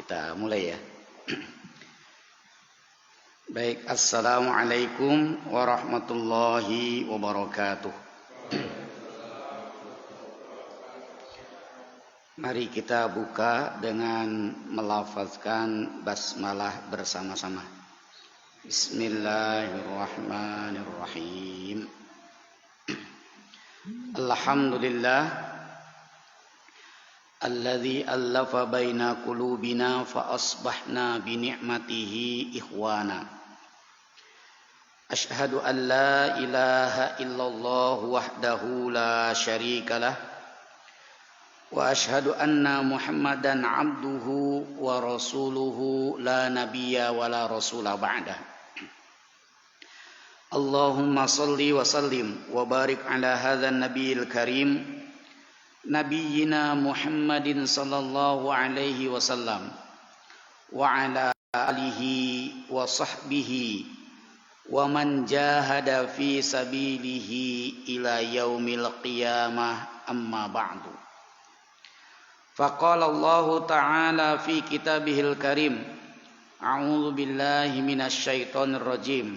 Kita mulai ya. Baik, assalamualaikum warahmatullahi wabarakatuh. Mari kita buka dengan melafazkan basmalah bersama-sama. Bismillahirrahmanirrahim. Alhamdulillah alladzi allafa baina qulubina fa asbahna bi ni'matihi ikhwana. Asyhadu an la ilaha illallah wahdahu la syarikalah wa asyhadu anna Muhammadan abduhu wa rasuluhu la nabiyya wa la rasula ba'dah. Allahumma salli wa sallim wa barik ala hadzal nabiyil karim Nabiyyina Muhammadin sallallahu alaihi wasallam wa ala alihi wa sahbihi wa man jahada fi sabilihi ila yaumil qiyamah amma ba'du. Faqala Allah ta'ala fi kitabihil karim a'udzu billahi minasy syaithanir rajim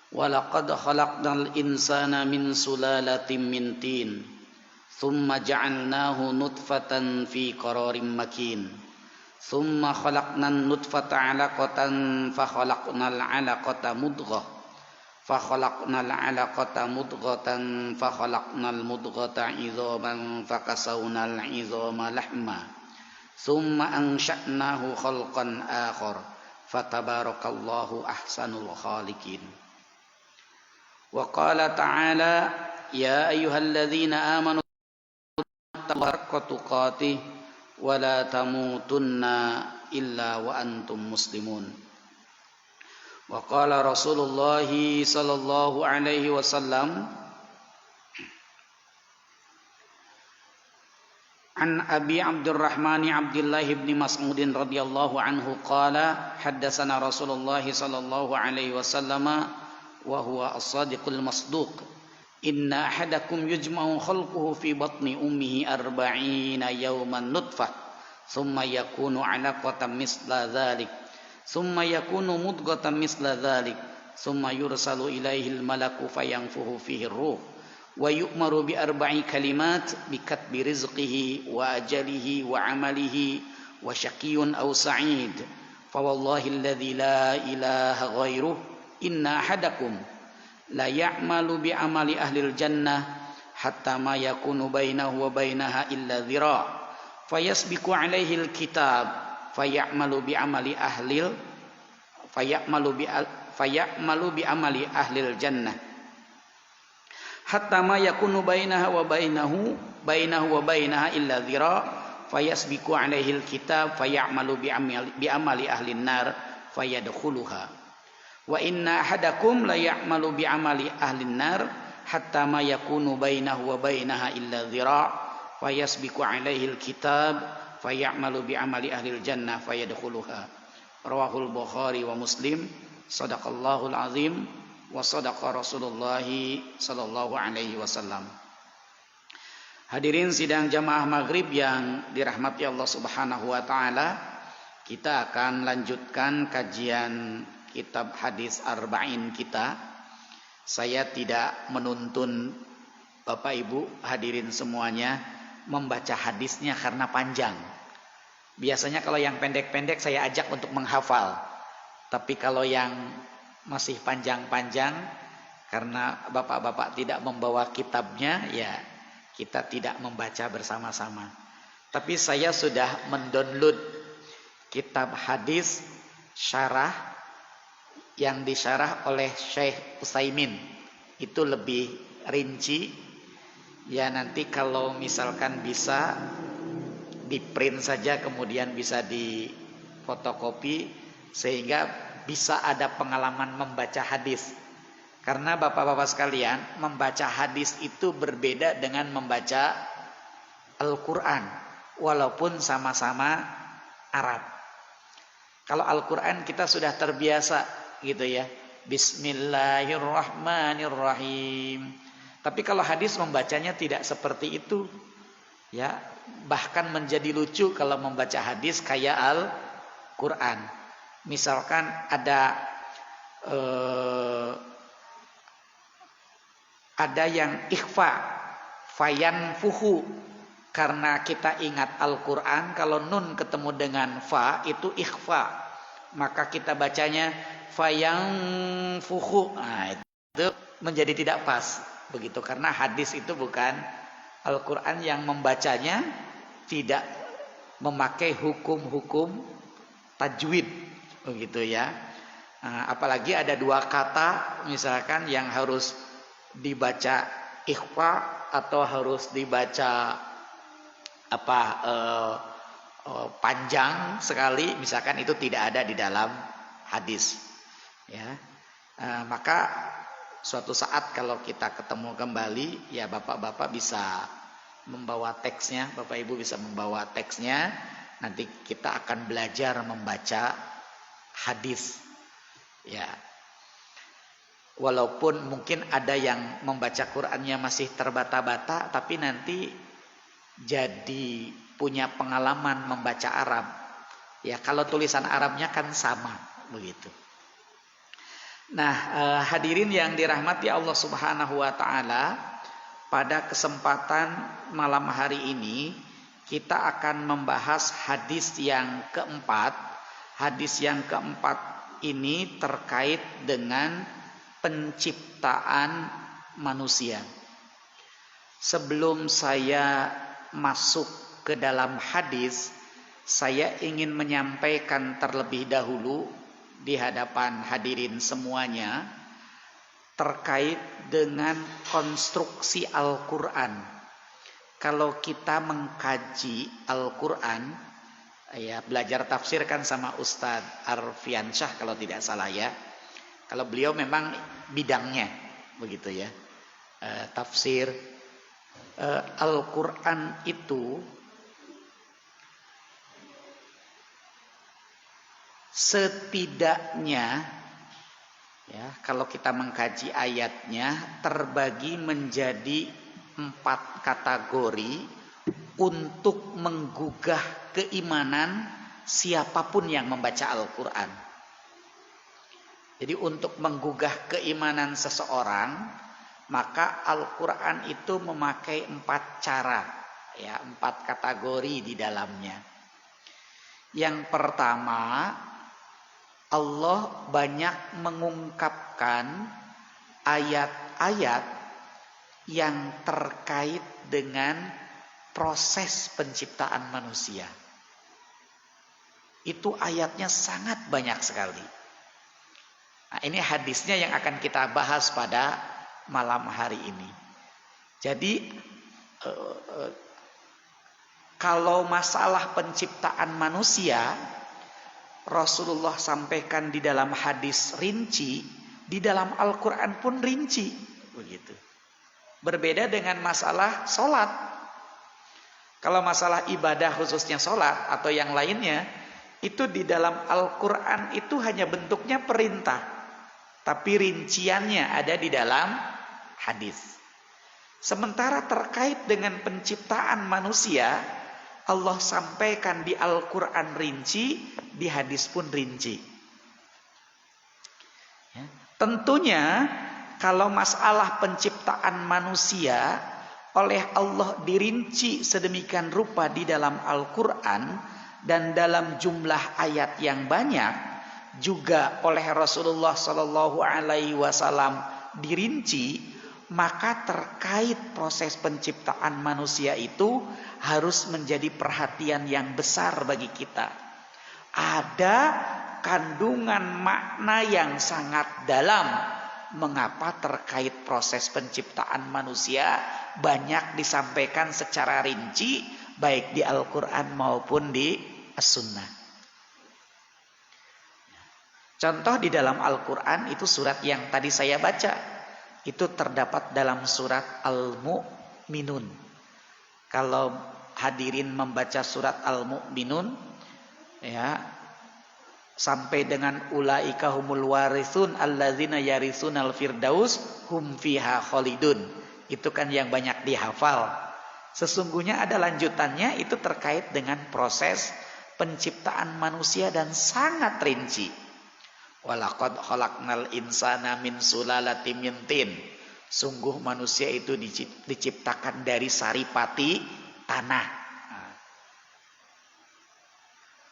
wa laqad khalaqnal insana min sulalatin min tin thumma ja'alnahu nutfatan fi qararin makin thumma khalaqnan nutfata 'alaqatan fa khalaqnal 'alaqata mudghah fa khalaqnal 'alaqata mudghatan fa khalaqnal mudghata 'idhaman fa kasawnal 'idhama lahma thumma ansha'nahu khalqan akhar fatabarakallahu ahsanul khaliqin. Wa qala ta'ala ya ayyuhalladzina amanu haqqa tuqatih wa la tamutunna illa wa antum muslimun. Wa qala Rasulullah sallallahu alaihi wasallam an Abi Abdurrahman Abdullah bin Mas'ud radhiyallahu anhu qala haddatsana Rasulullah sallallahu alaihi wasallam wa huwa as-sadiqul masduq. Inna ahadakum yujma'u khalquhu fi batni ummihi arba'ina yawman nutfah thumma yakunu 'alaqatan misla dhalik thumma yakunu mudghatan misla dhalik thumma yursalu ilaihi al-malaku fayanfuhu fihi ar-ruh wa yu'maru bi arba'i kalimat bi katbi rizqihi wa ajalihi wa 'amalihi wa syaqiyyun aw sa'id fa wallahi alladhi la ilaha ghairuh inna ahadakum la ya'malu bi amali ahlil jannah hatta ma yakunu bainahu wa bainaha illa dhira' fayasbiqu alaihi alkitab fayamalu bi amali ahlil jannah hatta ma yakunu bainahu wa bainaha illa dhira' fayasbiqu alaihi alkitab fayamalu bi amali ahlin nar fayadkhuluha. Wa inna ahadakum la ya'malu bi amali ahlin nar hatta ma yakunu bainahu wa bainaha illa dhira' fayasbiqu alaihi alkitab fayamalu bi amali ahlil jannah fayadkhuluha. Rawahul Bukhari wa Muslim. Shadaqallahul azim wa sadaqa Rasulullah sallallahu alaihi wasallam. Hadirin sidang jamaah maghrib yang dirahmati Allah Subhanahu wa taala, kita akan lanjutkan kajian kitab hadis arba'in kita. Saya tidak menuntun Bapak Ibu hadirin semuanya membaca hadisnya karena panjang. Biasanya kalau yang pendek-pendek saya ajak untuk menghafal. Tapi kalau yang masih panjang-panjang karena Bapak-bapak tidak membawa kitabnya, ya kita tidak membaca bersama-sama. Tapi saya sudah mendownload kitab hadis syarah yang disyarah oleh Syekh Utsaimin. Itu lebih rinci. Ya nanti kalau misalkan bisa di print saja kemudian bisa di fotokopi sehingga bisa ada pengalaman membaca hadis. Karena Bapak-bapak sekalian, membaca hadis itu berbeda dengan membaca Al-Qur'an walaupun sama-sama Arab. Kalau Al-Qur'an kita sudah terbiasa gitu ya, Bismillahirrahmanirrahim. Tapi kalau hadis membacanya tidak seperti itu. Ya, bahkan menjadi lucu kalau membaca hadis kayak Al-Qur'an. Misalkan ada yang ikhfa, fayan fuhu, karena kita ingat Al-Quran, kalau nun ketemu dengan fa itu ikhfa, maka kita bacanya fayan fuhu. Nah, itu menjadi tidak pas begitu, karena hadis itu bukan Al-Quran, yang membacanya tidak memakai hukum-hukum tajwid begitu ya. Nah, apalagi ada dua kata misalkan yang harus dibaca ikhfa atau harus dibaca panjang sekali, misalkan itu tidak ada di dalam hadis ya. Maka suatu saat kalau kita ketemu kembali ya, bapak-bapak bisa membawa teksnya, bapak ibu bisa membawa teksnya, nanti kita akan belajar membaca hadis ya. Walaupun mungkin ada yang membaca Qur'annya masih terbata-bata, tapi nanti jadi punya pengalaman membaca Arab ya, kalau tulisan Arabnya kan sama begitu. Nah, hadirin yang dirahmati Allah Subhanahu wa taala, pada kesempatan malam hari ini kita akan membahas hadis yang keempat. Hadis yang keempat ini terkait dengan penciptaan manusia. Sebelum saya masuk ke dalam hadis, saya ingin menyampaikan terlebih dahulu di hadapan hadirin semuanya terkait dengan konstruksi Al-Quran. Kalau kita mengkaji Al-Quran, ya belajar tafsir kan sama Ustadz Arfiansyah kalau tidak salah ya. Kalau beliau memang bidangnya begitu ya, tafsir. Al-Quran itu setidaknya ya, kalau kita mengkaji ayatnya terbagi menjadi 4 kategori untuk menggugah keimanan siapapun yang membaca Al-Quran. Jadi untuk menggugah keimanan seseorang, maka Al-Quran itu memakai 4 cara ya, 4 kategori di dalamnya. Yang pertama, Allah banyak mengungkapkan ayat-ayat yang terkait dengan proses penciptaan manusia. Itu ayatnya sangat banyak sekali. Nah, ini hadisnya yang akan kita bahas pada malam hari ini. Jadi kalau masalah penciptaan manusia, Rasulullah sampaikan di dalam hadis rinci, di dalam Al-Quran pun rinci begitu. Berbeda dengan masalah sholat. Kalau masalah ibadah khususnya sholat atau yang lainnya, itu di dalam Al-Quran itu hanya bentuknya perintah, tapi rinciannya ada di dalam hadis. Sementara terkait dengan penciptaan manusia, Allah sampaikan di Al-Quran rinci, di hadis pun rinci ya. Tentunya kalau masalah penciptaan manusia oleh Allah dirinci sedemikian rupa di dalam Al-Quran dan dalam jumlah ayat yang banyak, juga oleh Rasulullah SAW dirinci, maka terkait proses penciptaan manusia itu harus menjadi perhatian yang besar bagi kita. Ada kandungan makna yang sangat dalam mengapa terkait proses penciptaan manusia banyak disampaikan secara rinci, baik di Al-Quran maupun di As-Sunnah. Contoh di dalam Al-Quran itu surat yang tadi saya baca, itu terdapat dalam surat Al-Mu'minun. Kalau hadirin membaca surat Al-Mu'minun ya, sampai dengan ulaika humul warithun alladzina yaritsunal firdaus hum fiha khalidun, itu kan yang banyak dihafal. Sesungguhnya ada lanjutannya, itu terkait dengan proses penciptaan manusia dan sangat rinci. Walaqad khalaqnal insana min sulalatin min tin. Sungguh manusia itu diciptakan dari saripati tanah.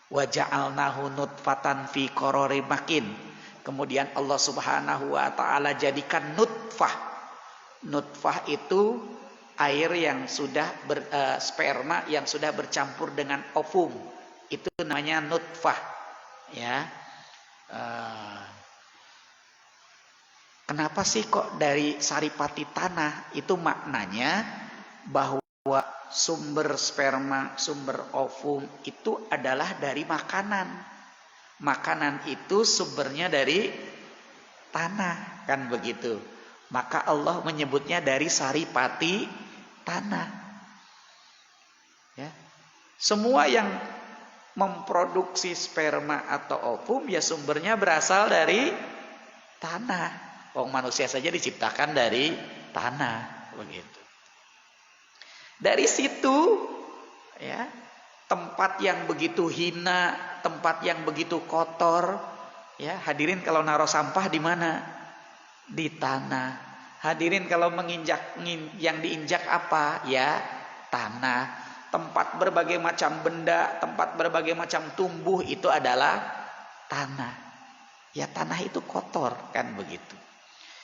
Wa ja'alnahu nutfatan fi qararin makin. Kemudian Allah Subhanahu wa taala jadikan nutfah. Nutfah itu air yang sudah sperma yang sudah bercampur dengan ovum. Itu namanya nutfah, ya. Kenapa sih kok dari saripati tanah? Itu maknanya bahwa sumber sperma, sumber ovum itu adalah dari makanan. Makanan itu sumbernya dari tanah, kan begitu. Maka Allah menyebutnya dari saripati tanah. Ya. Semua yang memproduksi sperma atau ovum ya sumbernya berasal dari tanah. Manusia saja diciptakan dari tanah, begitu. Dari situ, ya, tempat yang begitu hina, tempat yang begitu kotor, ya, hadirin kalau naruh sampah di mana? Di tanah. Hadirin kalau menginjak, yang diinjak apa? Ya, tanah. Tempat berbagai macam benda, tempat berbagai macam tumbuh itu adalah tanah. Ya, tanah itu kotor, kan begitu.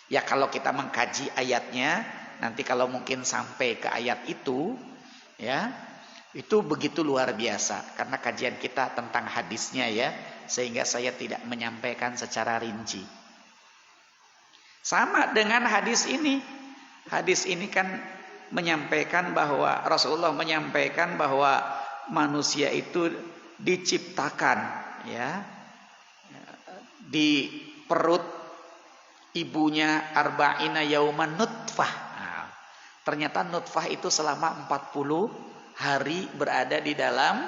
Ya, kalau kita mengkaji ayatnya, nanti kalau mungkin sampai ke ayat itu, ya, itu begitu luar biasa. Karena kajian kita tentang hadisnya, ya, sehingga saya tidak menyampaikan secara rinci. Sama dengan hadis ini. Hadis ini kan menyampaikan bahwa Rasulullah menyampaikan bahwa manusia itu diciptakan, ya, di perut ibunya arba'ina yauman nutfah. Nah, ternyata nutfah itu selama 40 hari berada di dalam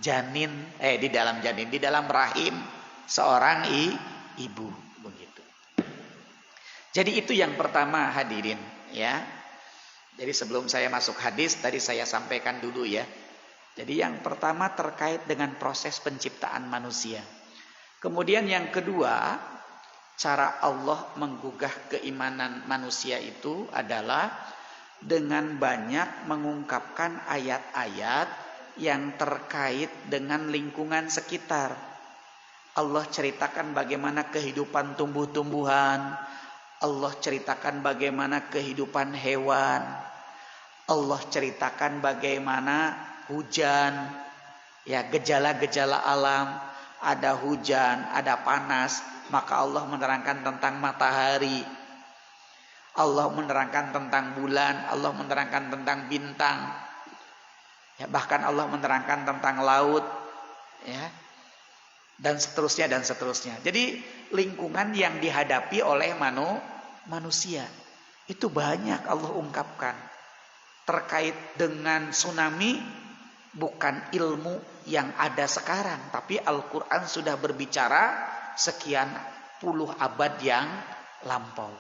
janin, di dalam rahim seorang ibu, begitu. Jadi itu yang pertama, hadirin, ya. Jadi sebelum saya masuk hadis tadi saya sampaikan dulu, ya. Jadi yang pertama terkait dengan proses penciptaan manusia. Kemudian yang kedua, cara Allah menggugah keimanan manusia itu adalah dengan banyak mengungkapkan ayat-ayat yang terkait dengan lingkungan sekitar. Allah ceritakan bagaimana kehidupan tumbuh-tumbuhan, Allah ceritakan bagaimana kehidupan hewan, Allah ceritakan bagaimana hujan, ya, gejala-gejala alam, ada hujan, ada panas. Maka Allah menerangkan tentang matahari, Allah menerangkan tentang bulan, Allah menerangkan tentang bintang, ya, bahkan Allah menerangkan tentang laut, ya, dan seterusnya dan seterusnya. Jadi lingkungan yang dihadapi oleh manusia itu banyak Allah ungkapkan. Terkait dengan tsunami, bukan ilmu yang ada sekarang, tapi Al-Quran sudah berbicara sekian puluh abad yang lampau.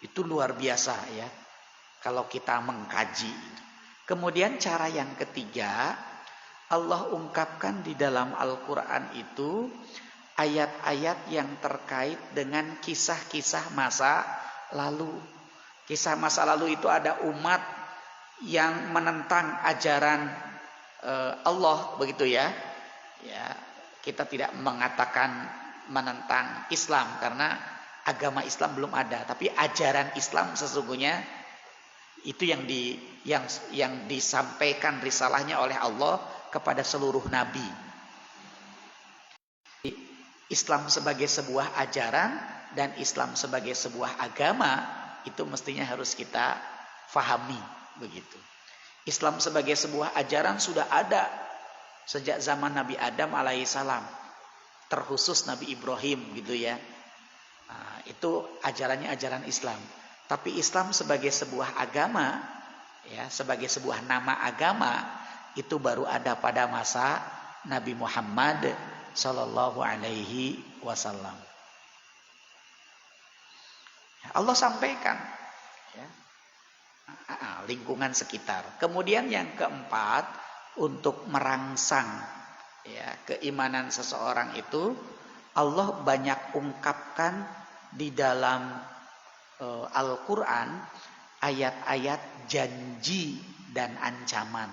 Itu luar biasa, ya, kalau kita mengkaji. Kemudian cara yang ketiga, Allah ungkapkan di dalam Al-Quran itu ayat-ayat yang terkait dengan kisah-kisah masa lalu. Kisah masa lalu itu ada umat yang menentang ajaran Allah, begitu, ya. Ya, kita tidak mengatakan menentang Islam karena agama Islam belum ada, tapi ajaran Islam sesungguhnya itu yang disampaikan risalahnya oleh Allah kepada seluruh nabi. Islam sebagai sebuah ajaran dan Islam sebagai sebuah agama itu mestinya harus kita fahami, begitu. Islam sebagai sebuah ajaran sudah ada sejak zaman Nabi Adam alaihissalam, terkhusus Nabi Ibrahim, gitu, ya. Nah, itu ajarannya ajaran Islam. Tapi Islam sebagai sebuah agama, ya, sebagai sebuah nama agama, itu baru ada pada masa Nabi Muhammad Sallallahu Alaihi Wasallam. Allah sampaikan, ya, lingkungan sekitar. Kemudian yang keempat, untuk merangsang ya keimanan seseorang itu, Allah banyak ungkapkan di dalam Al-Quran ayat-ayat janji dan ancaman.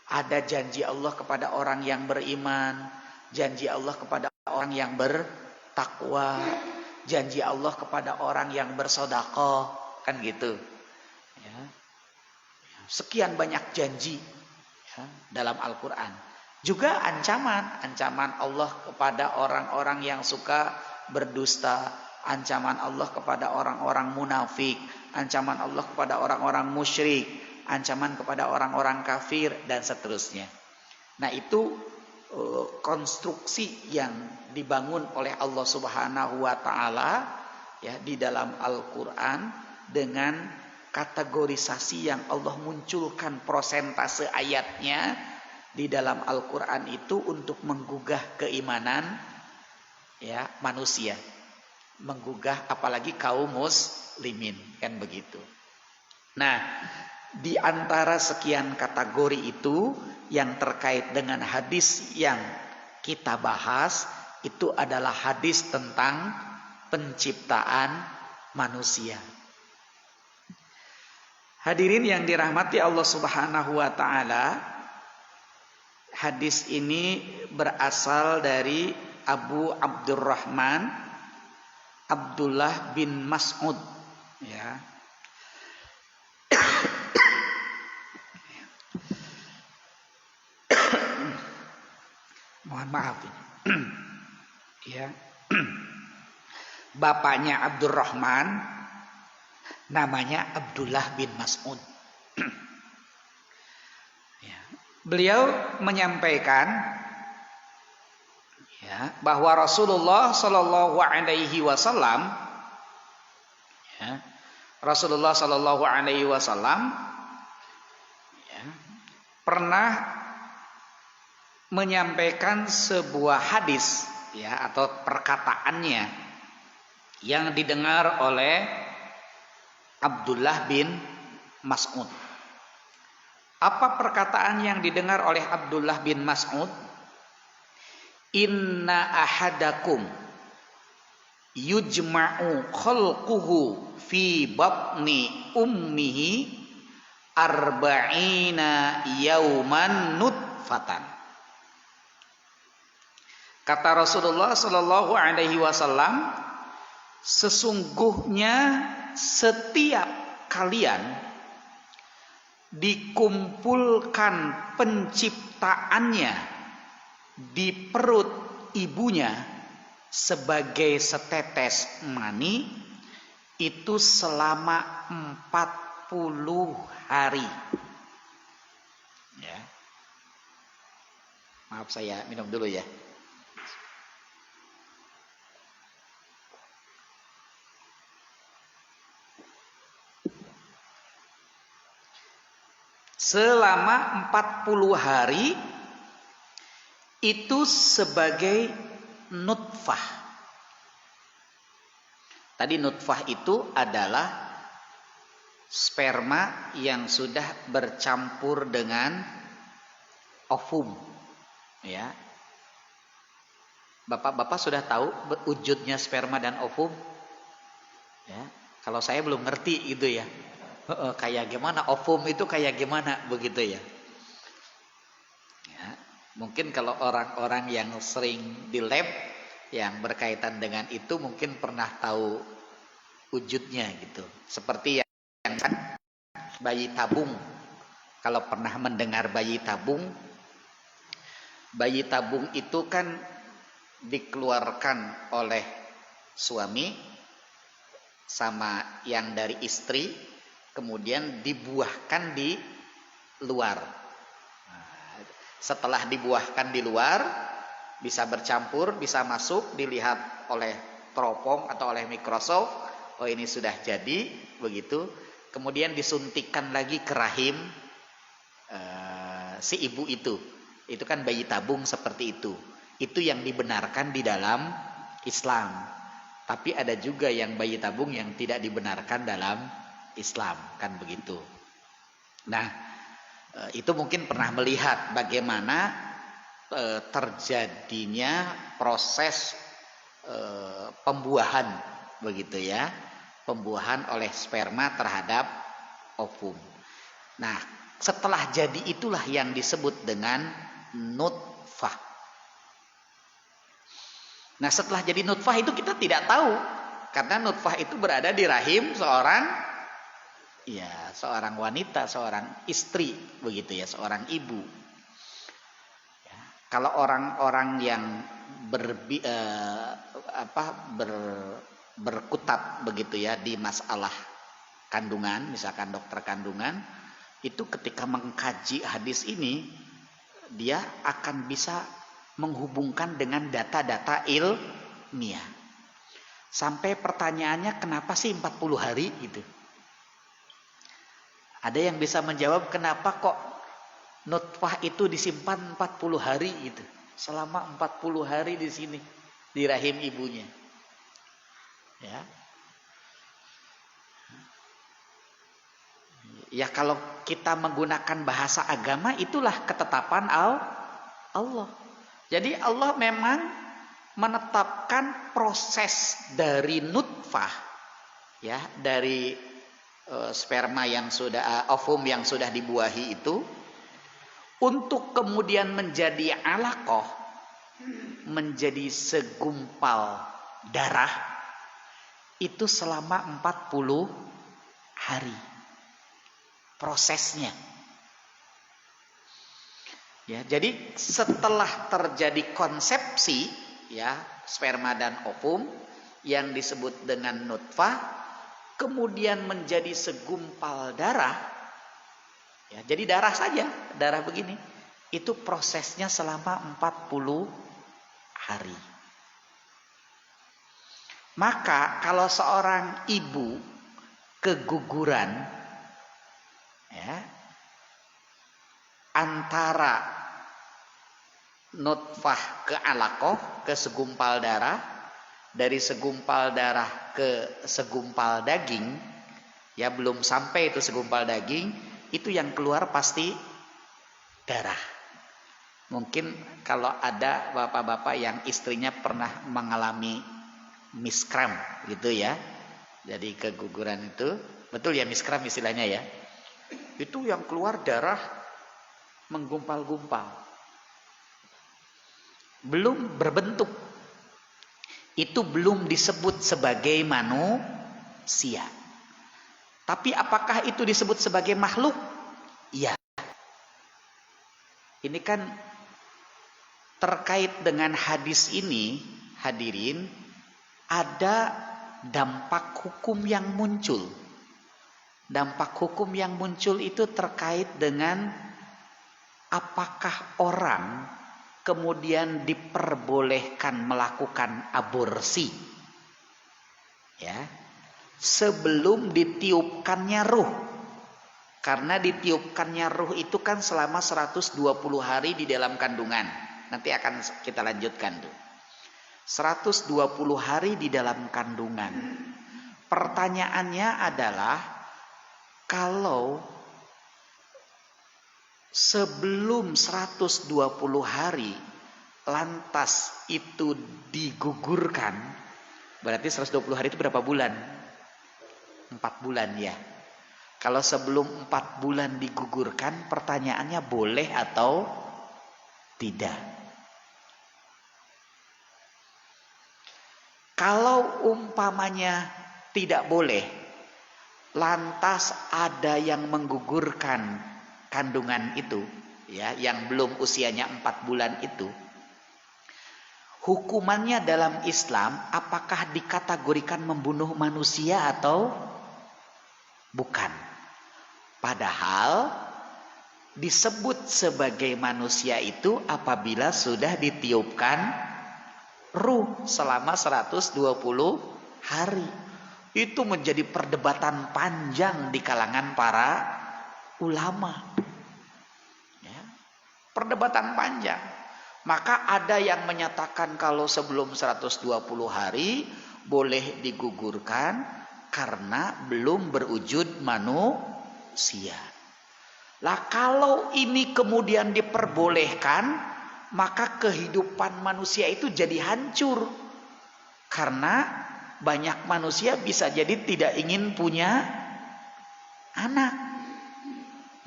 Ada janji Allah kepada orang yang beriman, janji Allah kepada orang yang bertakwa, janji Allah kepada orang yang bersedekah, kan gitu. Ya. Sekian banyak janji ya, dalam Al-Quran. Juga ancaman Allah kepada orang-orang yang suka berdusta, ancaman Allah kepada orang-orang munafik, ancaman Allah kepada orang-orang musyrik, ancaman kepada orang-orang kafir, dan seterusnya. Nah, itu konstruksi yang dibangun oleh Allah Subhanahu wa taala ya di dalam Al-Qur'an dengan kategorisasi yang Allah munculkan prosentase ayatnya di dalam Al-Qur'an itu untuk menggugah keimanan ya manusia, menggugah apalagi kaum muslimin, kan begitu. Nah, di antara sekian kategori itu yang terkait dengan hadis yang kita bahas itu adalah hadis tentang penciptaan manusia. Hadirin yang dirahmati Allah Subhanahu wa taala, hadis ini berasal dari Abu Abdurrahman Abdullah bin Mas'ud ya. Mohon maaf ini. Ya. Bapaknya Abdurrahman namanya Abdullah bin Mas'ud. Ya. Beliau menyampaikan ya, bahwa Rasulullah Shallallahu Alaihi Wasallam ya, Rasulullah Shallallahu Alaihi Wasallam ya, pernah menyampaikan sebuah hadis ya atau perkataannya yang didengar oleh Abdullah bin Mas'ud. Apa perkataan yang didengar oleh Abdullah bin Mas'ud? Inna ahadakum yujma'u khalquhu fi batni ummihi arba'ina yauman nutfatan. Kata Rasulullah Shallallahu Alaihi Wasallam, sesungguhnya setiap kalian dikumpulkan penciptaannya di perut ibunya sebagai setetes mani itu selama 40 hari. Ya. Maaf, saya minum dulu ya. Selama 40 hari itu sebagai nutfah. Tadi nutfah itu adalah sperma yang sudah bercampur dengan ovum. Ya. Bapak-bapak sudah tahu wujudnya sperma dan ovum? Ya. Kalau saya belum ngerti gitu ya. Kayak gimana ovum itu, kayak gimana begitu ya. Ya, mungkin kalau orang-orang yang sering di lab yang berkaitan dengan itu mungkin pernah tahu wujudnya gitu. Seperti yang kan bayi tabung. Kalau pernah mendengar bayi tabung itu kan dikeluarkan oleh suami sama yang dari istri, kemudian dibuahkan di luar. Nah, setelah dibuahkan di luar, bisa bercampur, bisa masuk, dilihat oleh teropong atau oleh mikroskop, oh ini sudah jadi, begitu. Kemudian disuntikkan lagi ke rahim si ibu itu. Itu kan bayi tabung seperti itu. Itu yang dibenarkan di dalam Islam. Tapi ada juga yang bayi tabung yang tidak dibenarkan dalam Islam, kan begitu. Nah, itu mungkin pernah melihat bagaimana terjadinya proses pembuahan, begitu ya, pembuahan oleh sperma terhadap ovum. Nah, setelah jadi itulah yang disebut dengan nutfah. Nah, setelah jadi nutfah itu kita tidak tahu, karena nutfah itu berada di rahim seorang wanita, seorang istri, begitu ya, seorang ibu. Ya, kalau orang-orang yang berkutat begitu ya di masalah kandungan, misalkan dokter kandungan, itu ketika mengkaji hadis ini, dia akan bisa menghubungkan dengan data-data ilmiah. Sampai pertanyaannya, kenapa sih 40 hari gitu? Ada yang bisa menjawab, kenapa kok nutfah itu disimpan 40 hari gitu? Selama 40 hari di sini, di rahim ibunya. Ya. Ya, kalau kita menggunakan bahasa agama, itulah ketetapan Allah. Jadi Allah memang menetapkan proses dari nutfah, ya, dari sperma yang sudah ovum yang sudah dibuahi itu, untuk kemudian menjadi alaqah, menjadi segumpal darah, itu selama 40 hari prosesnya. Ya, jadi setelah terjadi konsepsi, ya, sperma dan ovum yang disebut dengan nutfah, kemudian menjadi segumpal darah, ya, jadi darah saja, darah begini, itu prosesnya selama 40 hari. Maka kalau seorang ibu keguguran, ya, antara nutfah ke alaqah, ke segumpal darah, dari segumpal darah ke segumpal daging, ya, belum sampai itu segumpal daging, itu yang keluar pasti darah. Mungkin kalau ada bapak-bapak yang istrinya pernah mengalami miskram gitu ya, jadi keguguran itu, betul ya, miskram istilahnya ya, itu yang keluar darah menggumpal-gumpal, belum berbentuk, itu belum disebut sebagai manusia. Tapi apakah itu disebut sebagai makhluk? Ya. Ini kan terkait dengan hadis ini, hadirin, ada dampak hukum yang muncul. Dampak hukum yang muncul itu terkait dengan apakah orang kemudian diperbolehkan melakukan aborsi, ya, sebelum ditiupkannya ruh. Karena ditiupkannya ruh itu kan selama 120 hari di dalam kandungan. Nanti akan kita lanjutkan tuh. 120 hari di dalam kandungan. Pertanyaannya adalah, kalau sebelum 120 hari lantas itu digugurkan, berarti 120 hari itu berapa bulan? 4 bulan ya. Kalau sebelum 4 bulan digugurkan, pertanyaannya boleh atau tidak? Kalau umpamanya tidak boleh, lantas ada yang menggugurkan kandungan itu, ya, yang belum usianya 4 bulan itu, hukumannya dalam Islam apakah dikategorikan membunuh manusia atau bukan? Padahal disebut sebagai manusia itu apabila sudah ditiupkan ruh selama 120 hari. Itu menjadi perdebatan panjang di kalangan para ulama, ya, perdebatan panjang. Maka ada yang menyatakan kalau sebelum 120 hari boleh digugurkan, Karena belum berwujud manusia. Lah kalau ini kemudian diperbolehkan, maka kehidupan manusia itu jadi hancur. Karena banyak manusia bisa jadi tidak ingin punya anak.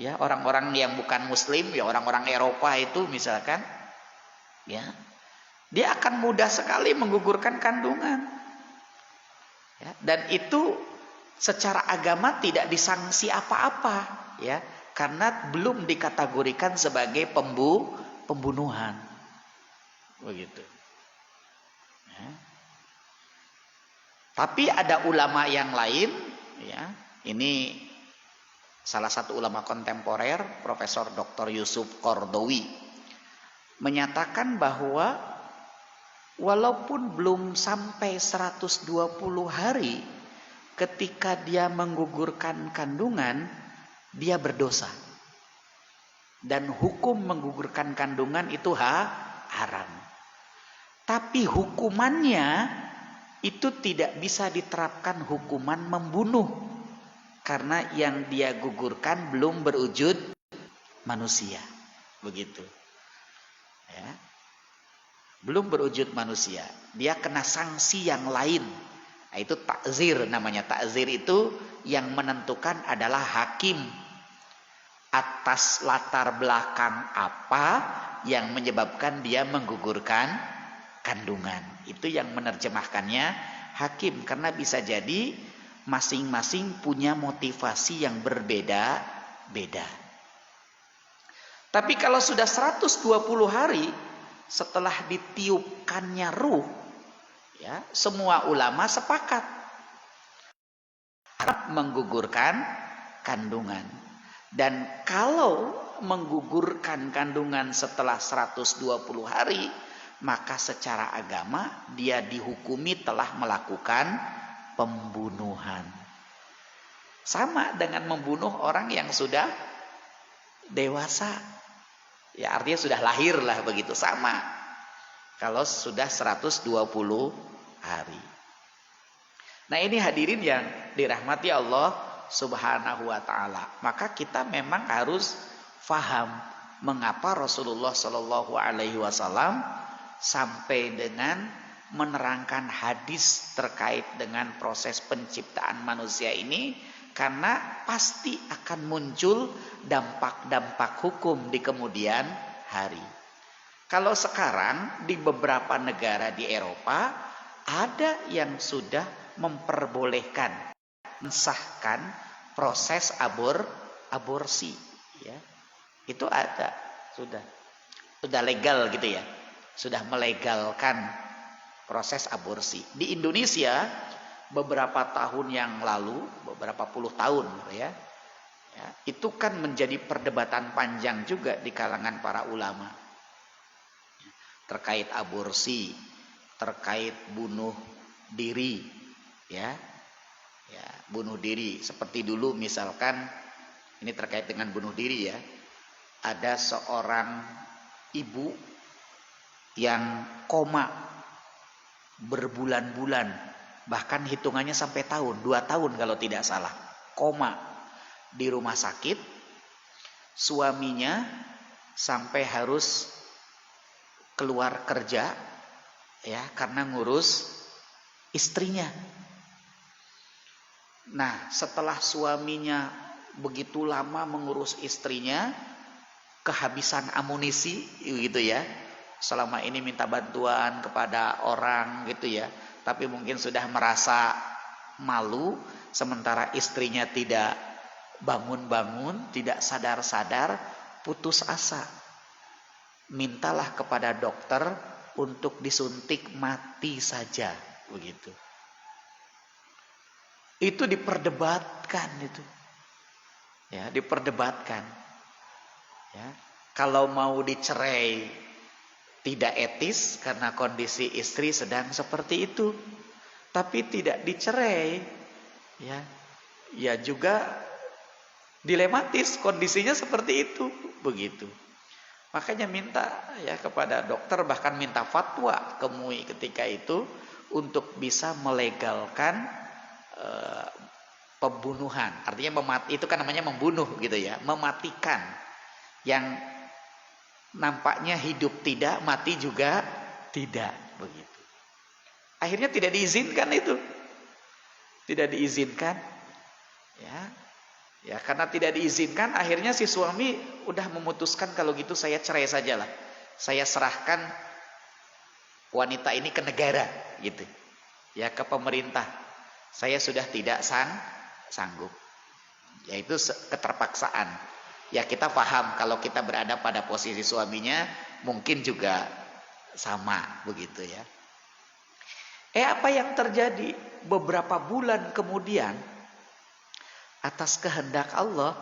Ya, orang-orang yang bukan muslim, ya orang-orang Eropa itu misalkan, ya, dia akan mudah sekali menggugurkan kandungan. Ya, dan itu secara agama tidak disangsi apa-apa, ya, karena belum dikategorikan sebagai pembunuhan. Begitu. Ya. Tapi ada ulama yang lain, ya, ini salah satu ulama kontemporer, Profesor Dr. Yusuf Qaradawi, menyatakan bahwa walaupun belum sampai 120 hari ketika dia menggugurkan kandungan, dia berdosa. Dan hukum menggugurkan kandungan itu haram. Tapi hukumannya itu tidak bisa diterapkan hukuman membunuh. Karena yang dia gugurkan belum berwujud manusia. Begitu. Ya. Belum berwujud manusia. Dia kena sanksi yang lain. Nah, itu takzir namanya. Takzir itu yang menentukan adalah hakim. Atas latar belakang apa yang menyebabkan dia menggugurkan kandungan. Itu yang menerjemahkannya hakim. Karena bisa jadi masing-masing punya motivasi yang berbeda-beda. Tapi kalau sudah 120 hari setelah ditiupkannya ruh, ya, semua ulama sepakat menggugurkan kandungan. Dan kalau menggugurkan kandungan setelah 120 hari, maka secara agama dia dihukumi telah melakukan pembunuhan. Sama dengan membunuh orang yang sudah dewasa. Ya, artinya sudah lahir lah, begitu, sama. Kalau sudah 120 hari. Nah, ini hadirin yang dirahmati Allah Subhanahu wa taala. Maka kita memang harus faham mengapa Rasulullah Shallallahu alaihi wasallam sampai dengan menerangkan hadis terkait dengan proses penciptaan manusia ini, karena pasti akan muncul dampak-dampak hukum di kemudian hari. Kalau sekarang di beberapa negara di Eropa ada yang sudah memperbolehkan, mensahkan proses aborsi, ya. Itu ada, sudah legal gitu ya. Sudah melegalkan proses aborsi. Di Indonesia beberapa tahun yang lalu, beberapa puluh tahun ya, itu kan menjadi perdebatan panjang juga di kalangan para ulama terkait aborsi, terkait bunuh diri, ya, bunuh diri. Seperti dulu misalkan, ini terkait dengan bunuh diri ya, ada seorang ibu yang koma berbulan-bulan, bahkan hitungannya sampai tahun, 2 tahun kalau tidak salah, koma di rumah sakit. Suaminya sampai harus keluar kerja, ya, karena ngurus istrinya. Nah, setelah suaminya begitu lama mengurus istrinya, kehabisan amunisi gitu ya, selama ini minta bantuan kepada orang gitu ya, tapi mungkin sudah merasa malu, sementara istrinya tidak bangun-bangun, tidak sadar-sadar, putus asa. Mintalah kepada dokter untuk disuntik mati saja, begitu. Itu diperdebatkan itu. Ya, diperdebatkan. Ya, kalau mau dicerai tidak etis karena kondisi istri sedang seperti itu. Tapi tidak dicerai, ya juga dilematis, kondisinya seperti itu, begitu. Makanya minta ya kepada dokter, bahkan minta fatwa ke MUI ketika itu untuk bisa melegalkan pembunuhan. Artinya itu kan namanya membunuh gitu ya, mematikan. Yang nampaknya hidup tidak, mati juga tidak, begitu. Akhirnya tidak diizinkan itu. Tidak diizinkan. Ya. Ya, karena tidak diizinkan, akhirnya si suami udah memutuskan kalau gitu saya cerai sajalah. Saya serahkan wanita ini ke negara gitu. Ya, ke pemerintah. Saya sudah tidak sanggup. Yaitu keterpaksaan. Ya, kita paham kalau kita berada pada posisi suaminya mungkin juga sama begitu ya. Apa yang terjadi? Beberapa bulan kemudian, atas kehendak Allah,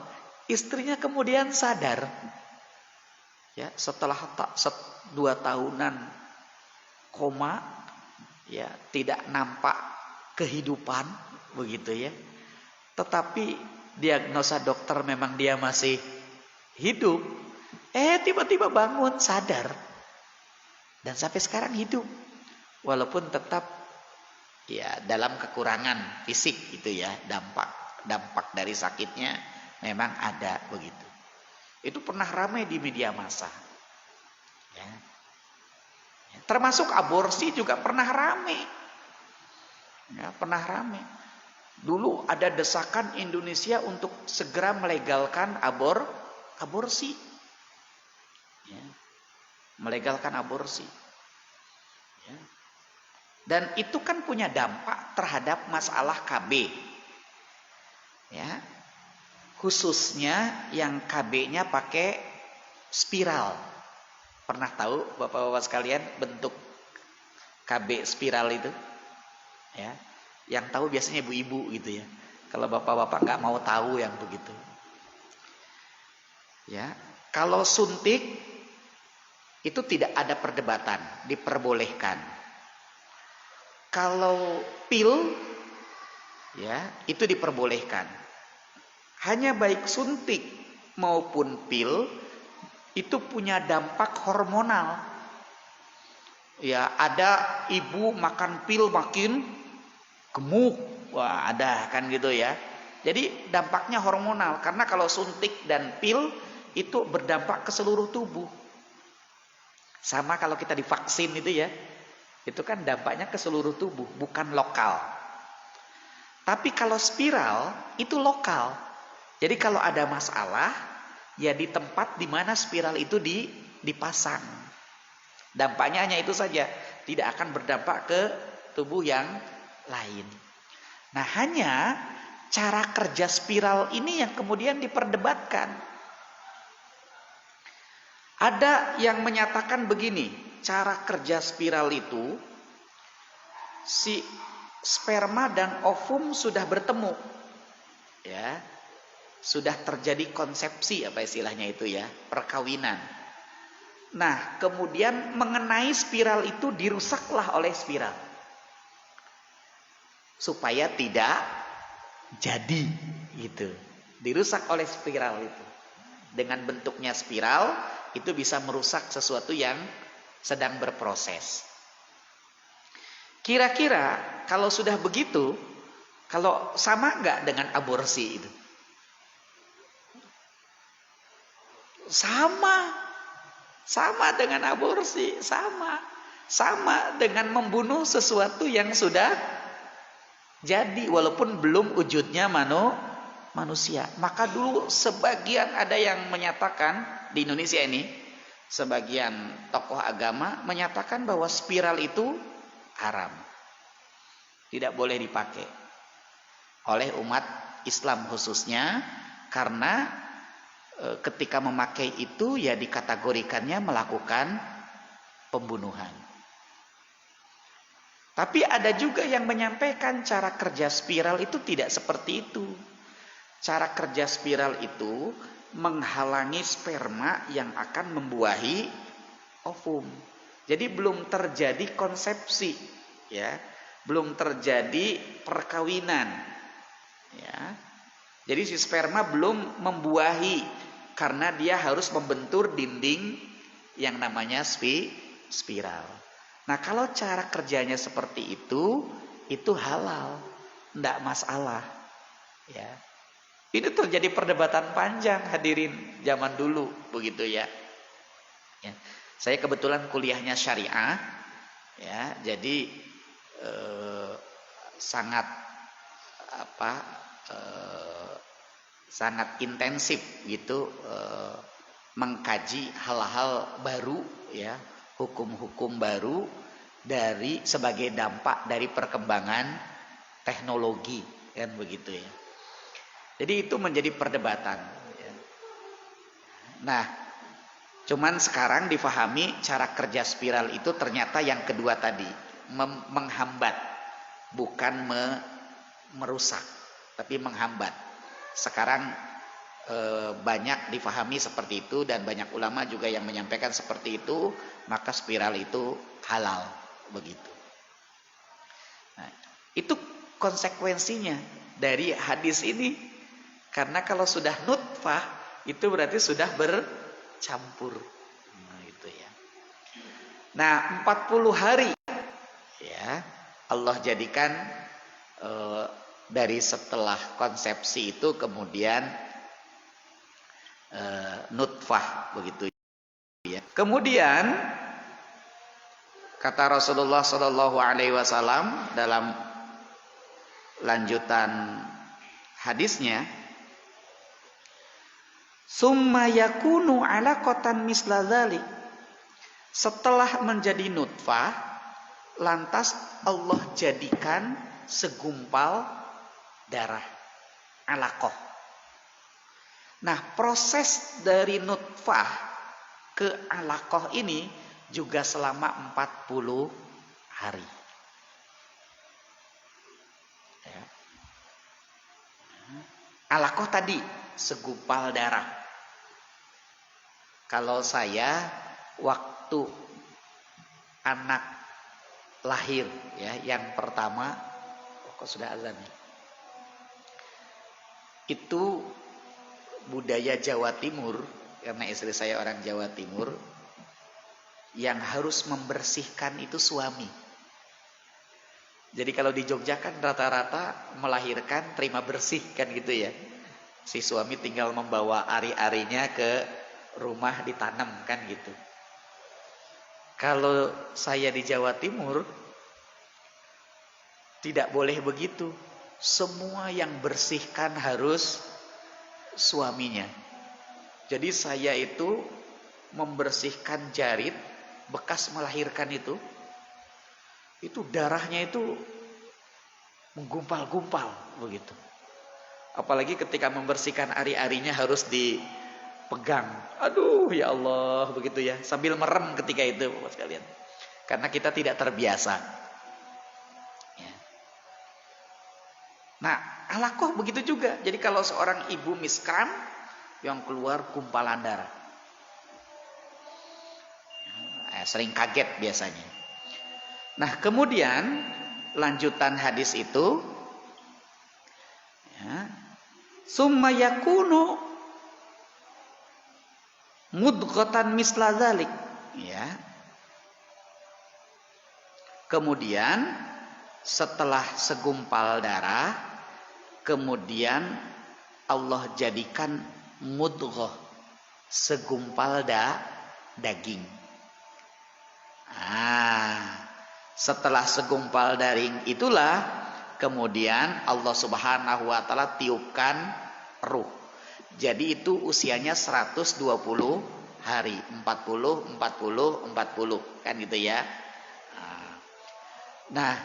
istrinya kemudian sadar. Ya, setelah 2 tahunan koma, ya, tidak nampak kehidupan begitu ya. Tetapi diagnosa dokter memang dia masih hidup. Tiba-tiba bangun sadar. Dan sampai sekarang hidup. Walaupun tetap ya dalam kekurangan fisik gitu ya, dampak dari sakitnya memang ada begitu. Itu pernah ramai di media massa. Ya. Termasuk aborsi juga pernah ramai. Ya, pernah ramai. Dulu ada desakan Indonesia untuk segera melegalkan aborsi. Ya. Melegalkan aborsi. Ya. Dan itu kan punya dampak terhadap masalah KB. Ya, khususnya yang KB-nya pakai spiral. Pernah tahu bapak-bapak sekalian bentuk KB spiral itu? Ya, yang tahu biasanya ibu-ibu gitu ya. Kalau bapak-bapak nggak mau tahu yang begitu. Ya, kalau suntik itu tidak ada perdebatan, diperbolehkan. Kalau pil, ya, itu diperbolehkan. Hanya baik suntik maupun pil itu punya dampak hormonal. Ya, ada ibu makan pil makin gemuk. Wah, ada kan gitu ya. Jadi dampaknya hormonal, karena kalau suntik dan pil itu berdampak ke seluruh tubuh. Sama kalau kita divaksin itu ya. Itu kan dampaknya ke seluruh tubuh, bukan lokal. Tapi kalau spiral itu lokal. Jadi kalau ada masalah, ya di tempat di mana spiral itu dipasang. Dampaknya hanya itu saja, tidak akan berdampak ke tubuh yang lain. Nah, hanya cara kerja spiral ini yang kemudian diperdebatkan. Ada yang menyatakan begini, cara kerja spiral itu, si sperma dan ovum sudah bertemu. Ya. Sudah terjadi konsepsi, apa istilahnya itu ya, perkawinan. Nah, kemudian mengenai spiral itu dirusaklah oleh spiral. Supaya tidak jadi gitu. Dirusak oleh spiral itu. Dengan bentuknya spiral itu bisa merusak sesuatu yang sedang berproses. Kira-kira kalau sudah begitu, kalau sama nggak dengan aborsi itu? Sama dengan aborsi, sama dengan membunuh sesuatu yang sudah jadi walaupun belum wujudnya manusia. Maka dulu sebagian ada yang menyatakan di Indonesia ini, sebagian tokoh agama menyatakan bahwa spiral itu haram, tidak boleh dipakai oleh umat Islam khususnya, karena ketika memakai itu ya dikategorikannya melakukan pembunuhan. Tapi ada juga yang menyampaikan cara kerja spiral itu tidak seperti itu. Cara kerja spiral itu menghalangi sperma yang akan membuahi ovum. Jadi belum terjadi konsepsi, ya, belum terjadi perkawinan, ya. Jadi si sperma belum membuahi, karena dia harus membentur dinding yang namanya spiral. Nah, kalau cara kerjanya seperti itu halal, tidak masalah. Ya. Ini terjadi perdebatan panjang hadirin zaman dulu begitu ya. Ya. Saya kebetulan kuliahnya syariah ya, jadi sangat apa sangat intensif gitu mengkaji hal-hal baru ya, hukum-hukum baru dari sebagai dampak dari perkembangan teknologi kan begitu ya. Jadi itu menjadi perdebatan ya. Nah, cuman sekarang difahami cara kerja spiral itu ternyata yang kedua tadi, menghambat, bukan merusak, tapi menghambat. Sekarang banyak difahami seperti itu dan banyak ulama juga yang menyampaikan seperti itu, maka spiral itu halal begitu. Nah, itu konsekuensinya dari hadis ini. Karena kalau sudah nutfah itu berarti sudah bercampur. Nah, itu ya. Nah, 40 hari ya Allah jadikan dari setelah konsepsi itu kemudian nutfah begitu ya. Kemudian kata Rasulullah Shallallahu Alaihi Wasallam dalam lanjutan hadisnya, summa yakunu alaqatan misla dzalik. Setelah menjadi nutfah, lantas Allah jadikan segumpal darah, alaqah. Nah, proses dari nutfah ke alaqah ini juga selama 40 hari. Ya. Alaqah tadi segumpal darah. Kalau saya waktu anak lahir ya, yang pertama, kok sudah azan ya? Itu budaya Jawa Timur, karena istri saya orang Jawa Timur, yang harus membersihkan itu suami. Jadi kalau di Jogja kan rata-rata melahirkan terima bersih kan gitu ya. Si suami tinggal membawa ari-arinya ke rumah ditanam kan gitu. Kalau saya di Jawa Timur tidak boleh begitu. Semua yang bersihkan harus suaminya. Jadi saya itu membersihkan jarit bekas melahirkan itu darahnya itu menggumpal-gumpal begitu. Apalagi ketika membersihkan ari-arinya harus dipegang. Aduh ya Allah begitu ya. Sambil merem ketika itu Bapak sekalian. Karena kita tidak terbiasa. Ya. Nah alaqah begitu juga. Jadi kalau seorang ibu miskan yang keluar gumpalan darah. Sering kaget biasanya. Nah kemudian lanjutan hadis itu ya, summa yakunu mudghatan misla dzalik ya. Kemudian setelah segumpal darah, kemudian Allah jadikan mudghah, segumpal daging. Setelah segumpal daging itulah kemudian Allah Subhanahu wa taala tiupkan ruh. Jadi itu usianya 120 hari, 40 kan gitu ya. Nah,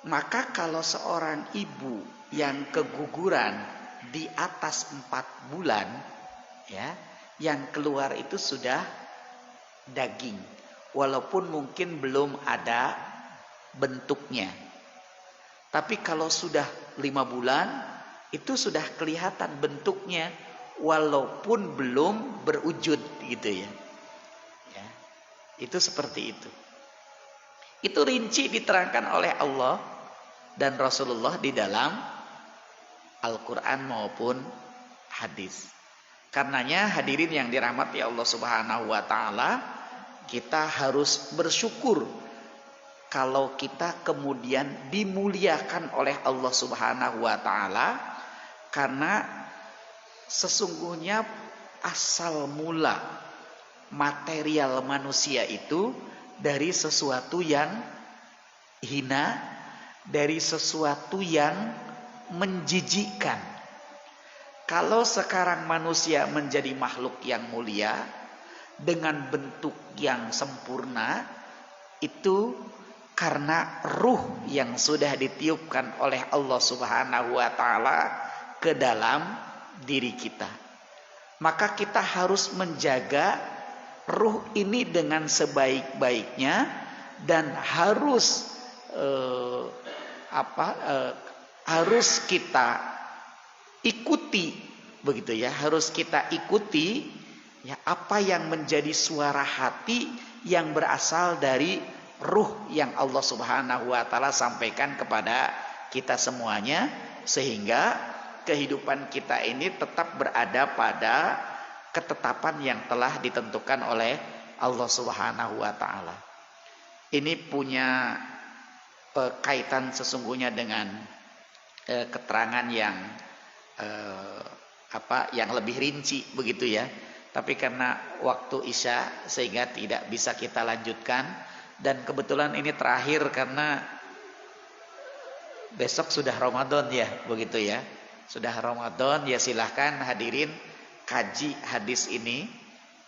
maka kalau seorang ibu yang keguguran di atas 4 bulan ya, yang keluar itu sudah daging. Walaupun mungkin belum ada bentuknya. Tapi kalau sudah 5 bulan itu sudah kelihatan bentuknya walaupun belum berwujud gitu ya. Ya. Itu seperti itu. Itu rinci diterangkan oleh Allah dan Rasulullah di dalam Al-Quran maupun hadis. Karenanya hadirin yang dirahmati Allah Subhanahu wa taala, kita harus bersyukur kalau kita kemudian dimuliakan oleh Allah Subhanahu wa taala Karena sesungguhnya asal mula material manusia itu dari sesuatu yang hina, dari sesuatu yang menjijikkan. Kalau sekarang manusia menjadi makhluk yang mulia dengan bentuk yang sempurna, itu karena ruh yang sudah ditiupkan oleh Allah Subhanahu wa taala ke dalam diri kita. Maka kita harus menjaga ruh ini dengan sebaik-baiknya dan harus harus kita ikuti, begitu ya, harus kita ikuti ya apa yang menjadi suara hati yang berasal dari ruh yang Allah Subhanahu wa taala sampaikan kepada kita semuanya, sehingga kehidupan kita ini tetap berada pada ketetapan yang telah ditentukan oleh Allah Subhanahu wa taala. Ini punya kaitan sesungguhnya dengan keterangan yang yang lebih rinci, begitu ya. Tapi karena waktu Isya sehingga tidak bisa kita lanjutkan, dan kebetulan ini terakhir karena besok sudah Ramadan ya, begitu ya. Sudah Ramadan ya, silahkan hadirin kaji hadis ini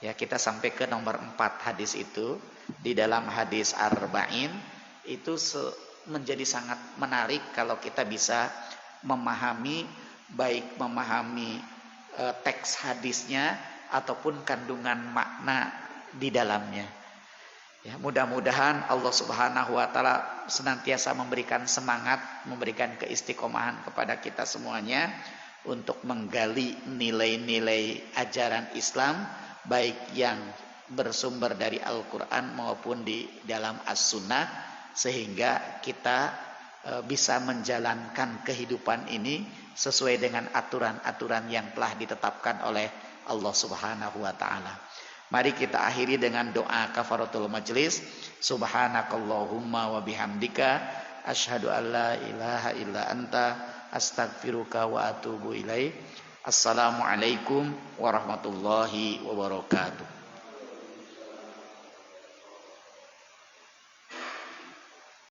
ya. Kita sampai ke nomor 4 hadis itu. Di dalam hadis Arba'in itu menjadi sangat menarik kalau kita bisa memahami, baik memahami teks hadisnya ataupun kandungan makna di dalamnya. Ya, mudah-mudahan Allah Subhanahu wa taala senantiasa memberikan semangat, memberikan keistiqomahan kepada kita semuanya untuk menggali nilai-nilai ajaran Islam, baik yang bersumber dari Al-Qur'an maupun di dalam As-Sunnah, sehingga kita bisa menjalankan kehidupan ini sesuai dengan aturan-aturan yang telah ditetapkan oleh Allah Subhanahu wa taala. Mari kita akhiri dengan doa kafaratul majlis. Subhanakallahumma wa bihamdika asyhadu an la ilaha illa anta astaghfiruka wa atubu ilaik. Assalamualaikum warahmatullahi wabarakatuh.